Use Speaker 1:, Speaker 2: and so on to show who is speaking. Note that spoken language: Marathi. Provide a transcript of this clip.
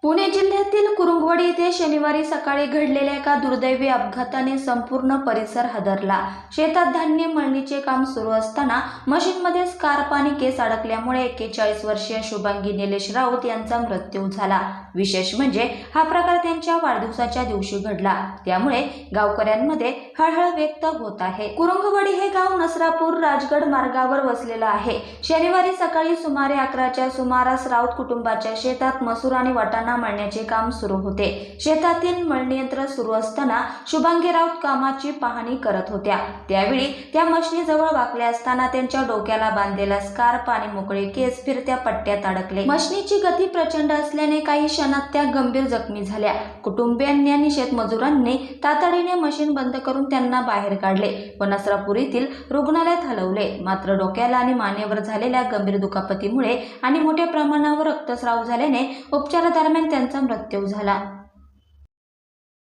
Speaker 1: पुणे जिल्ह्यातील कुरुंगवाडी येथे शनिवारी सकाळी घडलेल्या एका दुर्दैवी अपघाताने संपूर्ण परिसर हादरला। शेतात धान्य मळणीचे काम सुरू असताना मशीनमध्ये स्कार्फ आणि केस अडकल्यामुळे 41 वर्षीय शुभांगी निलेश राऊत यांचा मृत्यू झाला। विशेष म्हणजे हा प्रकार त्यांच्या वाढदिवसाच्या दिवशी घडला, त्यामुळे गावकऱ्यांमध्ये हळहळ व्यक्त होत आहे। कुरुंगवाडी हे गाव नसरापूर राजगड मार्गावर वसलेलं आहे। शनिवारी सकाळी सुमारे 11च्या सुमारास राऊत कुटुंबाच्या शेतात मसूर आणि वाटाणा मळण्याचे काम सुरू होते। शेतातील मळणी यंत्र सुरू असताना शुभांगी राऊत कामाची पाहणी करत होत्या। त्यावेळी त्या मशनीजवळ वाकल्या असताना त्यांच्या डोक्याला बांधलेला स्कार्फ आणि मोकळे केस फिरत्या पट्ट्यात अडकले। मशनीची गती प्रचंड असल्याने काही क्षणात त्या गंभीर जखमी झाल्या। कुटुंबियांनी आणि शेतमजुरांनी तातडीने मशीन बंद करून त्यांना बाहेर काढले व नसरापूर येथील रुग्णालयात हलवले। मात्र डोक्याला आणि मानेवर झालेल्या गंभीर दुखापतीमुळे आणि मोठ्या प्रमाणावर रक्तस्राव झाल्याने उपचारादरम्यान त्यांचा मृत्यू झाला।